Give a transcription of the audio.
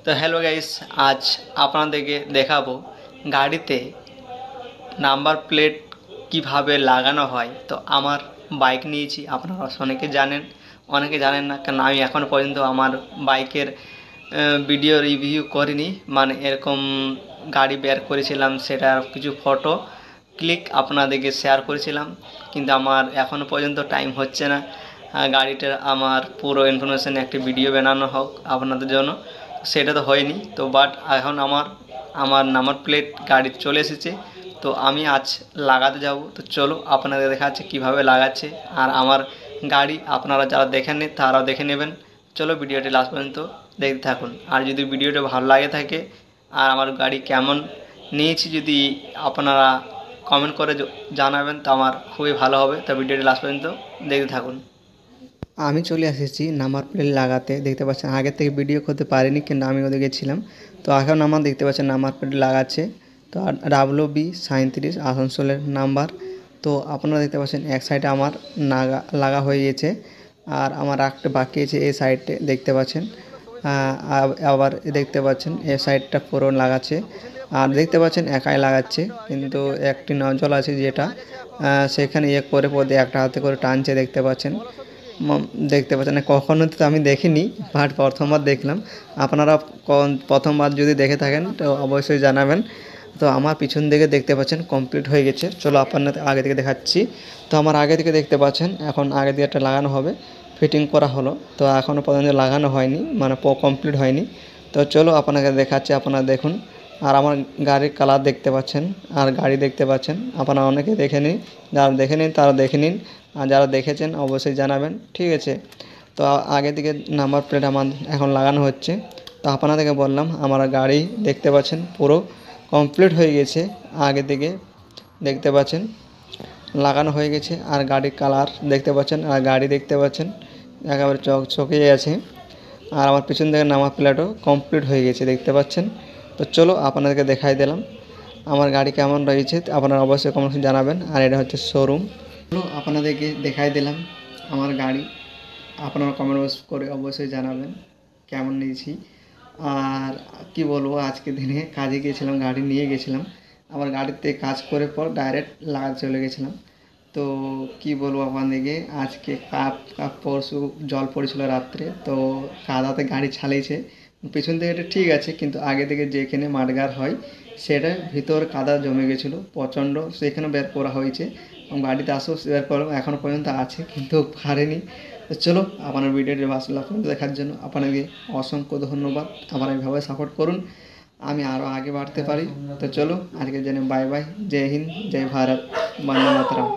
তো hello guys, আজ আপনাদেরকে দেখাবো গাড়িতে নাম্বার প্লেট কিভাবে লাগানো হয়। তো আমার বাইক নিয়েছি, আপনারা অনেকে জানেন না, কারণ আমি এখনও পর্যন্ত আমার বাইকের ভিডিও রিভিউ করিনি। মানে এরকম গাড়ি বের করেছিলাম, সেটার কিছু ফটো ক্লিক আপনাদেরকে শেয়ার করেছিলাম, কিন্তু আমার এখনও পর্যন্ত টাইম হচ্ছে না গাড়িটার আমার পুরো ইনফরমেশান একটি ভিডিও বানানো হোক আপনাদের জন্য। সেটা তো হয়নি, তো বাট এখন আমার নাম্বার প্লেট গাড়ি চলে এসেছে। তো আমি আজ লাগাতে যাব, তো চলো আপনাদের দেখাচ্ছে কিভাবে লাগাচ্ছে। আর আমার গাড়ি আপনারা যারা দেখেননি তারাও দেখে নেবেন। চলো ভিডিওটি লাস্ট পর্যন্ত দেখতে থাকুন। আর যদি ভিডিওটা ভালো লাগে থাকে আর আমার গাড়ি কেমন নিয়েছি যদি আপনারা কমেন্ট করে জানাবেন, তো আমার খুবই ভালো হবে। তো ভিডিওটি লাস্ট পর্যন্ত দেখতে থাকুন। আমি চলে এসেছি নাম্বার প্লেট লাগাতে। দেখতে পাচ্ছেন আগের থেকে ভিডিও করতে পারিনি, কিন্তু আমি ওদিকে ছিলাম। তো এখন আমার দেখতে পাচ্ছেন নাম্বার প্লেট লাগাচ্ছে। তো WB37 আসানসোলের নাম্বার। তো আপনারা দেখতে পাচ্ছেন এক সাইডে আমার লাগা হয়ে গেছে, আর আমার একটা বাকি আছে এই সাইডে দেখতে পাচ্ছেন। আবার দেখতে পাচ্ছেন এই সাইডটা পুরো লাগাচ্ছে, আর দেখতে পাচ্ছেন একাই লাগাচ্ছে, কিন্তু একটি নজল আছে যেটা সেখানে করে পদে একটা হাতে করে টানছে দেখতে পাচ্ছেন। দেখতে পাচ্ছেন না, কখনো তো আমি দেখিনি, বাট প্রথমবার দেখলাম। আপনারা প্রথমবার যদি দেখে থাকেন তো অবশ্যই জানাবেন। তো আমার পিছন দিকে দেখতে পাচ্ছেন কমপ্লিট হয়ে গেছে। চলো আপনাদের আগে থেকে দেখাচ্ছি। তো আমার আগে থেকে দেখতে পাচ্ছেন এখন আগে দিয়ে একটা লাগানো হবে, ফিটিং করা হলো। তো এখনও পর্যন্ত লাগানো হয়নি, মানে কমপ্লিট হয়নি। তো চলো আপনাকে দেখাচ্ছি, আপনারা দেখুন। আর আমার গাড়ির কালার দেখতে পাচ্ছেন, আর গাড়ি দেখতে পাচ্ছেন। আপনারা অনেকে দেখে নিন, যারা দেখে নিন তারা দেখে নিন, আর যারা দেখেছেন অবশ্যই জানাবেন, ঠিক আছে। তো আগে থেকে নাম্বার প্লেট আমার এখন লাগানো হচ্ছে। তো আপনাদেরকে বললাম আমার গাড়ি দেখতে পাচ্ছেন পুরো কমপ্লিট হয়ে গেছে, আগে থেকে দেখতে পাচ্ছেন লাগানো হয়ে গেছে। আর গাড়ির কালার দেখতে পাচ্ছেন, আর গাড়ি দেখতে পাচ্ছেন একেবারে চকচকে আছে। আর আমার পিছন থেকে নাম্বার প্লেটও কমপ্লিট হয়ে গেছে দেখতে পাচ্ছেন। তো চলো আপনাদেরকে দেখাই দিলাম আমার গাড়ি কেমন রয়েছে, আপনারা অবশ্যই কমেন্টে জানাবেন। আর এটা হচ্ছে শোরুম। চলো আপনাদেরকে দেখাই দিলাম আমার গাড়ি, আপনারা কমেন্ট করে অবশ্যই জানাবেন কেমন নিয়েছি। আর কি বলবো, আজকে দিনে কাজে গিয়েছিলাম, গাড়ি নিয়ে গেছিলাম, আবার গাড়িতে কাজ করে পর ডাইরেক্ট লাগাতে চলে গেছিলাম। তো কি বলবো আপনাদেরকে, আজকে পরশু জল পড়েছিল রাত্রে, তো কাদাতে গাড়ি ছালিয়েছে। পিছন থেকে এটা ঠিক আছে, কিন্তু আগে থেকে যেখানে মাঠগার হয় সেটা ভিতর কাদা জমে গেছিলো প্রচণ্ড, সেখানে বের করা হয়েছে। গাড়িতে আসো বের করো, এখনও পর্যন্ত আছে কিন্তু পারেনি। তো চলো আপনার ভিডিওটি আপনাদের দেখার জন্য আপনাকে অসংখ্য ধন্যবাদ। আমার এইভাবে সাপোর্ট করুন, আমি আরও আগে বাড়তে পারি। তো চলো আজকের জন্য বাই বাই, জয় হিন্দ, জয় ভারত, বন্দে মাতরম।